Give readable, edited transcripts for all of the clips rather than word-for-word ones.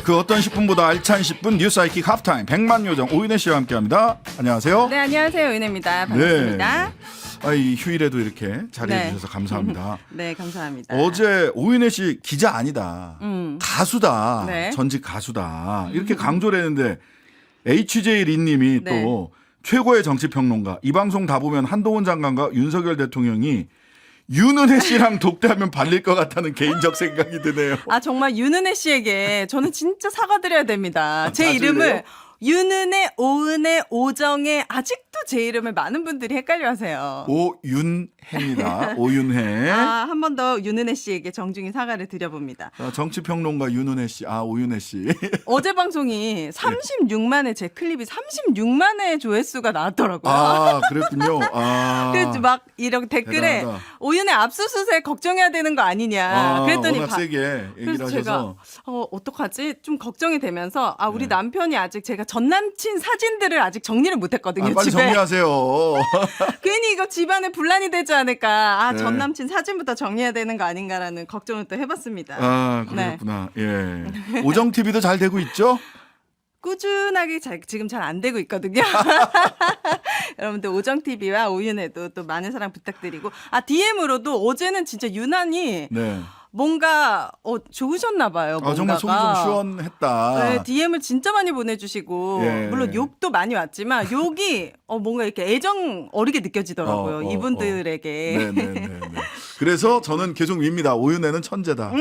그 어떤 10분보다 알찬 10분 뉴스 아이킥 하프타임 100만 요정 오윤혜 씨와 함께합니다. 안녕하세요. 네, 안녕하세요. 윤혜입니다. 반갑습니다. 네. 이 휴일에도 이렇게 자리해 주셔서 감사합니다. 네, 감사합니다. 어제 오윤혜 씨 기자 아니다. 가수다. 네. 전직 가수다. 이렇게 강조를 했는데 HJ 린님이 네. 또 최고의 정치평론가. 이 방송 다 보면 한동훈 장관과 윤석열 대통령이 윤은혜 씨랑 독대하면 발릴 것 같다는 개인적 생각이 드네요. 아, 정말 윤은혜 씨에게 저는 진짜 사과드려야 됩니다. 제 맞을래요? 이름을 윤은혜, 오은혜, 오정혜 아직도 제 이름을 많은 분들이 헷갈려 하세요. 오윤혜입니다. 오윤혜. 아, 한 번 더 윤은혜 씨에게 정중히 사과를 드려봅니다. 정치평론가 윤은혜 씨. 오윤혜 씨. 어제 방송이 36만회 제 클립이 36만회 조회수가 나왔더라고요. 그랬군요. 그래서 막 이런 댓글에 대단하다. 오윤혜 압수수색 걱정해야 되는 거 아니냐. 그랬더니 워낙 세게 얘기를 그래서 제가 하셔서. 어떡하지? 좀 걱정이 되면서 우리 남편이 아직 제가 전 남친 사진들을 아직 정리를 못했거든요. 빨리 집에. 정리하세요. 괜히 이거 집안에 분란이 되지 않을까. 네. 전 남친 사진부터 정리해야 되는 거 아닌가라는 걱정을 또 해봤습니다. 그렇구나. 예. 오정 TV도 잘 되고 있죠? 꾸준하게 지금 잘 안 되고 있거든요. 여러분들 오정TV와 오윤혜도 또 많은 사랑 부탁드리고 DM으로도 어제는 진짜 유난히 네. 뭔가 좋으셨나 봐요. 정말 속이 좀 시원했다. 네, DM을 진짜 많이 보내주시고 예. 물론 욕도 많이 왔지만 욕이 뭔가 이렇게 애정 어리게 느껴지더라고요. 이분들에게. 네네네. 그래서 저는 계속 밉니다. 오윤혜는 천재다.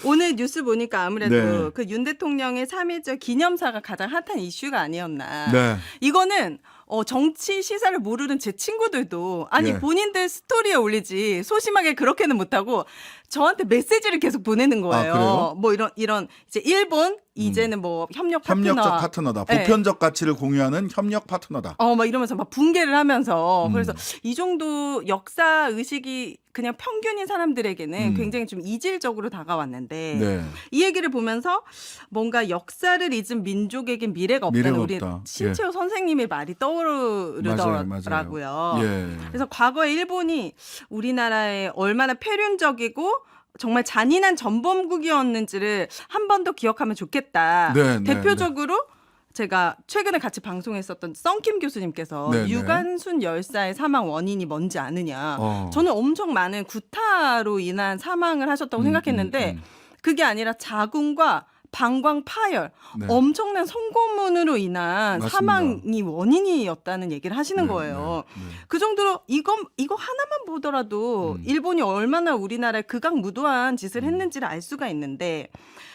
오늘 뉴스 보니까 아무래도 네. 그 윤 대통령의 3.1절 기념사가 가장 핫한 이슈가 아니었나. 네. 이거는 정치 시사를 모르는 제 친구들도 예. 본인들 스토리에 올리지 소심하게 그렇게는 못하고 저한테 메시지를 계속 보내는 거예요. 그래요? 뭐 이런 이제 일본 이제는 뭐 협력 파트너. 협력적 파트너다. 네. 보편적 가치를 공유하는 협력 파트너다. 막 이러면서 막 붕괴를 하면서 그래서 음. 이 정도 역사 의식이 그냥 평균인 사람들에게는 굉장히 좀 이질적으로 다가왔는데 네. 이 얘기를 보면서 뭔가 역사를 잊은 민족에겐 미래가 없다는 미래가 우리 없다. 신채호 선생님의 말이 떠오르더라고요. 예. 그래서 과거에 일본이 우리나라에 얼마나 폐륜적이고 정말 잔인한 전범국이었는지를 한 번 더 기억하면 좋겠다. 네, 네, 대표적으로 제가 최근에 같이 방송했었던 썬킴 교수님께서 네, 네. 유관순 열사의 사망 원인이 뭔지 아느냐. 저는 엄청 많은 구타로 인한 사망을 하셨다고 생각했는데 그게 아니라 자궁과 방광 파열, 네. 엄청난 송고문으로 인한 맞습니다. 사망이 원인이었다는 얘기를 하시는 거예요. 네. 그 정도로 이거 하나만 보더라도 일본이 얼마나 우리나라에 극악무도한 짓을 했는지를 알 수가 있는데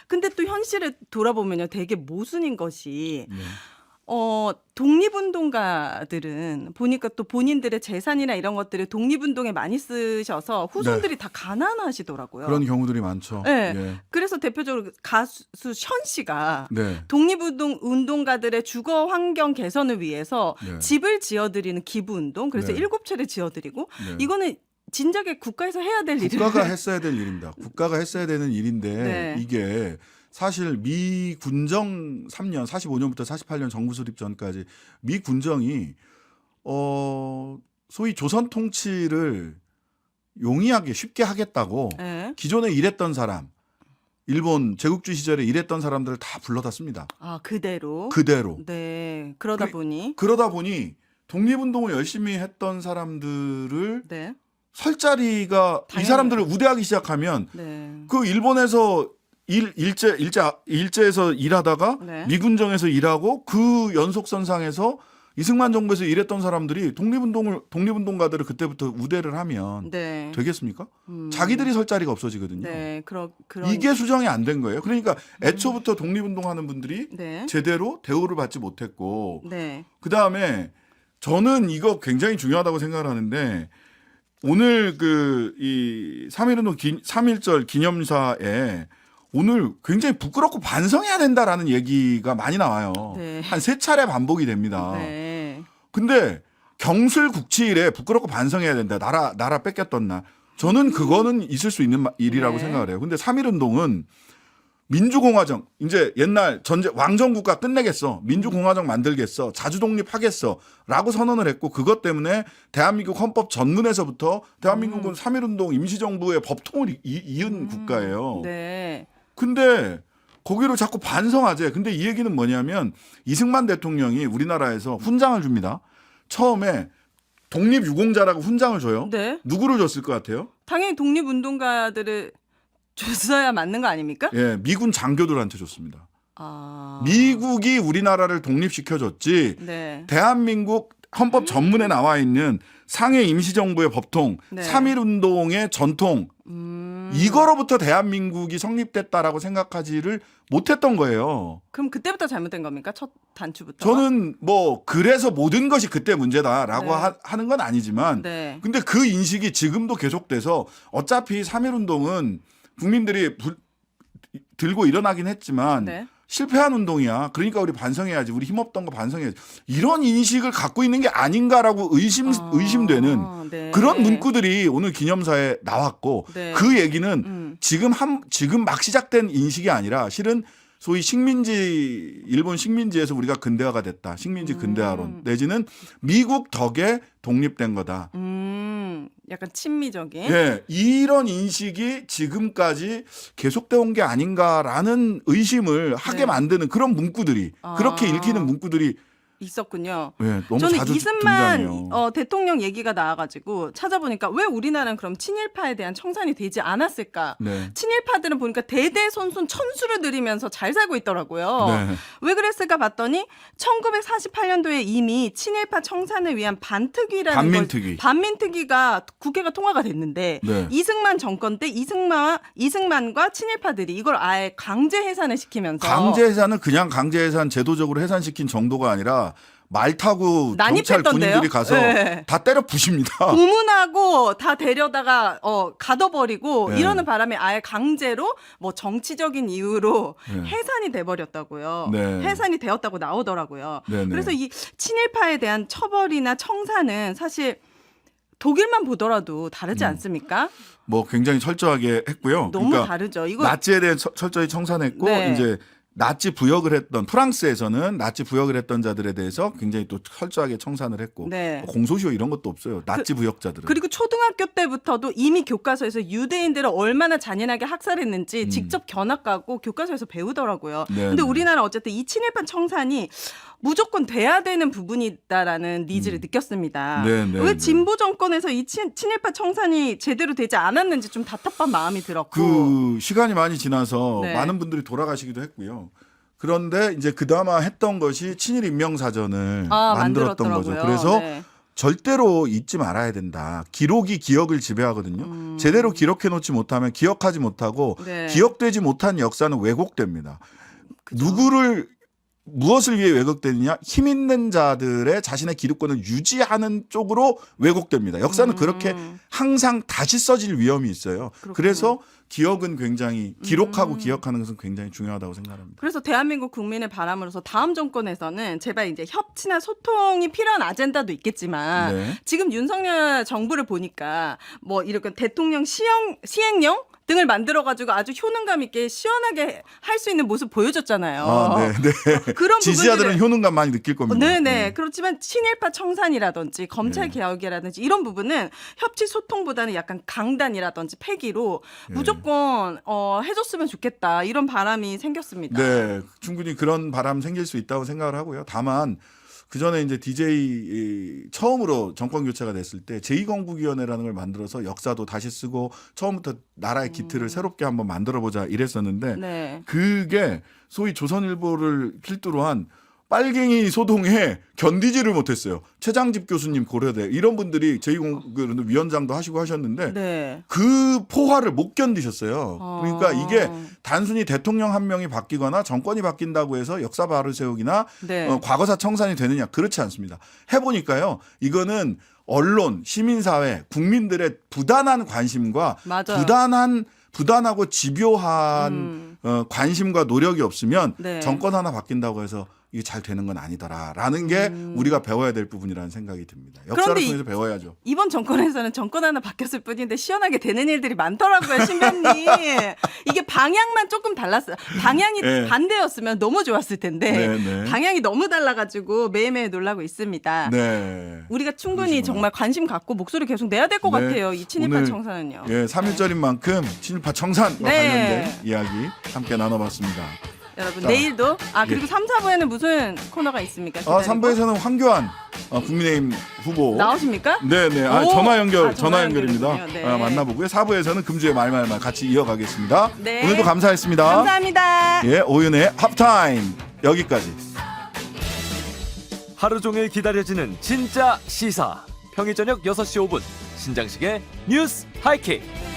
근데 또 현실을 돌아보면요 되게 모순인 것이 네. 독립운동가들은 보니까 또 본인들의 재산이나 이런 것들을 독립운동에 많이 쓰셔서 후손들이 다 가난하시더라고요. 그런 경우들이 많죠. 네. 예. 그래서 대표적으로 가수 션 씨가 네. 독립운동가들의 주거 환경 개선을 위해서 네. 집을 지어드리는 기부운동 그래서 네. 7채를 지어드리고 네. 이거는 진작에 국가에서 해야 될 일이에요. 국가가 했어야 될 일입니다. 국가가 했어야 되는 일인데 네. 이게 사실 미 군정 3년 45년부터 48년 정부 수립 전까지 미 군정이 소위 조선 통치를 용이하게 쉽게 하겠다고 네. 기존에 일했던 사람 일본 제국주의 시절에 일했던 사람들을 다 불러다 씁니다. 그대로. 그대로. 네. 그러다 보니. 그러다 보니 독립운동을 열심히 했던 사람들을 네. 설 자리가 이 당연히. 사람들을 우대하기 시작하면 네. 그 일본에서 일제에서 일하다가 네. 미군정에서 일하고 그 연속선상에서 이승만 정부에서 일했던 사람들이 독립운동가들을 그때부터 우대를 하면 네. 되겠습니까? 자기들이 설 자리가 없어지거든요. 네. 그런 이게 수정이 안 된 거예요. 그러니까 애초부터 독립운동하는 분들이 네. 제대로 대우를 받지 못했고 네. 그다음에 저는 이거 굉장히 중요하다고 생각을 하는데 오늘 이 3.1절 기념사에 오늘 굉장히 부끄럽고 반성해야 된다라는 얘기가 많이 나와요. 네. 한 3차례 반복이 됩니다. 네. 근데 경술국치일에 부끄럽고 반성해야 된다. 나라 뺏겼던 날. 저는 그거는 있을 수 있는 일이라고 네. 생각을 해요. 근데 3.1운동은 민주공화정 이제 옛날 왕정국가 끝내겠어 민주공화정 만들겠어 자주독립하겠어 라고 선언을 했고 그것 때문에 대한민국 헌법 전문에서부터 대한민국은 3.1운동 임시정부의 법통을 이은 국가예요. 네. 근데 거기로 자꾸 반성하재. 근데 이 얘기는 뭐냐면 이승만 대통령이 우리나라에서 훈장을 줍니다. 처음에 독립유공자라고 훈장을 줘요. 네. 누구를 줬을 것 같아요? 당연히 독립운동가들을 줬어야 맞는 거 아닙니까? 예, 미군 장교들한테 줬습니다. 아. 미국이 우리나라를 독립시켜줬지. 네. 대한민국 헌법 전문에 나와 있는 상해 임시정부의 법통, 네. 3.1운동의 전통, 이거로부터 대한민국이 성립됐다라고 생각하지를 못했던 거예요. 그럼 그때부터 잘못된 겁니까? 첫 단추부터? 저는 뭐 그래서 모든 것이 그때 문제다라고 네. 하는 건 아니지만 네. 근데 그 인식이 지금도 계속돼서 어차피 3.1운동은 국민들이 들고 일어나긴 했지만 네. 실패한 운동이야. 그러니까 우리 반성해야지. 우리 힘없던 거 반성해야지. 이런 인식을 갖고 있는 게 아닌가라고 의심되는 네. 그런 문구들이 오늘 기념사에 나왔고 네. 그 얘기는 지금 막 시작된 인식이 아니라 실은 소위 식민지 일본 식민지에서 우리가 근대화가 됐다. 식민지 근대화론 내지는 미국 덕에 독립된 거다. 약간 친미적인. 예, 이런 인식이 지금까지 계속돼 온 게 아닌가라는 의심을 하게 네. 만드는 그런 문구들이 그렇게 읽히는 문구들이 있었군요. 예, 너무 저는 자주 이승만 등장해요. 대통령 얘기가 나와가지고 찾아보니까 왜 우리나라는 그럼 친일파에 대한 청산이 되지 않았을까? 네. 친일파들은 보니까 대대손손 천수를 들이면서 잘 살고 있더라고요. 네. 왜 그랬을까 봤더니 1948년도에 이미 친일파 청산을 위한 반민특위가 국회가 통과가 됐는데 네. 이승만 정권 때 이승만과 친일파들이 이걸 아예 강제 해산을 시키면서 강제 해산은 그냥 강제 해산 제도적으로 해산시킨 정도가 아니라 말 타고 경찰 난입했던데요? 군인들이 가서 네. 다 때려 부십니다. 고문하고 다 데려다가 가둬버리고 네. 이러는 바람에 아예 강제로 뭐 정치적인 이유로 네. 해산이 돼버렸다고요. 네. 해산이 되었다고 나오더라고요. 네, 네. 그래서 이 친일파에 대한 처벌이나 청산은 사실 독일만 보더라도 다르지 않습니까? 뭐 굉장히 철저하게 했고요. 너무 그러니까 다르죠. 이거 나치에 대해 철저히 청산했고 네. 이제 나치 부역을 했던 프랑스에서는 나치 부역을 했던 자들에 대해서 굉장히 또 철저하게 청산을 했고 네. 공소시효 이런 것도 없어요. 나치 부역자들은. 그리고 초등학교 때부터도 이미 교과서에서 유대인들을 얼마나 잔인하게 학살했는지 직접 견학 가고 교과서에서 배우더라고요. 네, 근데 네. 우리나라 어쨌든 이 친일파 청산이 무조건 돼야 되는 부분이다라는 니즈를 느꼈습니다. 네, 네, 왜 네. 진보 정권에서 이 친일파 청산이 제대로 되지 않았는지 좀 답답한 마음이 들었고. 그 시간이 많이 지나서 네. 많은 분들이 돌아가시기도 했고요. 그런데 이제 그나마 했던 것이 친일 인명사전을 만들었던 거죠. 만들었더라고요. 그래서 네. 절대로 잊지 말아야 된다. 기록이 기억을 지배하거든요. 제대로 기록해 놓지 못하면 기억하지 못하고 네. 기억되지 못한 역사는 왜곡됩니다. 무엇을 위해 왜곡되느냐? 힘 있는 자들의 자신의 기득권을 유지하는 쪽으로 왜곡됩니다. 역사는 그렇게 항상 다시 써질 위험이 있어요. 그렇군요. 그래서 기억은 굉장히 기록하고 기억하는 것은 굉장히 중요하다고 생각합니다. 그래서 대한민국 국민의 바람으로서 다음 정권에서는 제발 이제 협치나 소통이 필요한 아젠다도 있겠지만 네. 지금 윤석열 정부를 보니까 뭐 이렇게 대통령 시행령 등을 만들어가지고 아주 효능감 있게 시원하게 할 수 있는 모습 보여줬잖아요. 아, 네, 네. 그런 지지자들은 부분들을- 효능감 많이 느낄 겁니다. 네네. 그렇지만 친일파 청산이라든지 검찰 개혁이라든지 이런 부분은 협치 소통보다는 약간 강단이라든지 폐기로 무조건 해줬으면 좋겠다 이런 바람이 생겼습니다. 네, 충분히 그런 바람 생길 수 있다고 생각을 하고요. 다만 그 전에 이제 DJ 처음으로 정권 교체가 됐을 때 제2건국위원회라는 걸 만들어서 역사도 다시 쓰고 처음부터 나라의 기틀을 새롭게 한번 만들어 보자 이랬었는데 네. 그게 소위 조선일보를 필두로 한 빨갱이 소동에 견디지를 못했어요. 최장집 교수님 고려대 이런 분들이 제2건국위원장도 하시고 하셨는데 네. 그 포화를 못 견디셨어요. 그러니까 아. 이게 단순히 대통령 한 명이 바뀌거나 정권이 바뀐다고 해서 역사 바로 세우기나 네. 과거사 청산이 되느냐 그렇지 않습니다. 해보니까요. 이거는 언론, 시민사회, 국민들의 부단한 관심과 맞아요. 부단하고 집요한 관심과 노력이 없으면 네. 정권 하나 바뀐다고 해서 이게 잘 되는 건 아니더라라는 게 우리가 배워야 될 부분이라는 생각이 듭니다. 역사를 그런데 통해서 배워야죠. 이번 정권에서는 정권 하나 바뀌었을 뿐인데 시원하게 되는 일들이 많더라고요, 신변님. 이게 방향만 조금 달랐어요. 방향이 네. 반대였으면 너무 좋았을 텐데 네, 네. 방향이 너무 달라가지고 매일매일 놀라고 있습니다. 네. 우리가 충분히 그러시구나. 정말 관심 갖고 목소리 계속 내야 될 것 네. 같아요. 이 친일파 오늘 청산은요. 예, 3.1절인 만큼 친일파 청산과 네. 관련된 이야기 함께 나눠봤습니다. 여러분 자, 내일도 그리고 예. 3, 4부에는 무슨 코너가 있습니까? 기다리고? 3부에서는 황교안 국민의힘 후보 나오십니까? 네네. 오! 전화 연결, 아, 전화 전화 연결입니다. 연결이군요. 네. 만나보고요. 4부에서는 금주의 말말말 같이 이어가겠습니다. 네. 오늘도 감사했습니다. 감사합니다. 예, 오윤의 합타임 여기까지. 하루 종일 기다려지는 진짜 시사. 평일 저녁 6시 5분 신장식의 뉴스 하이킥.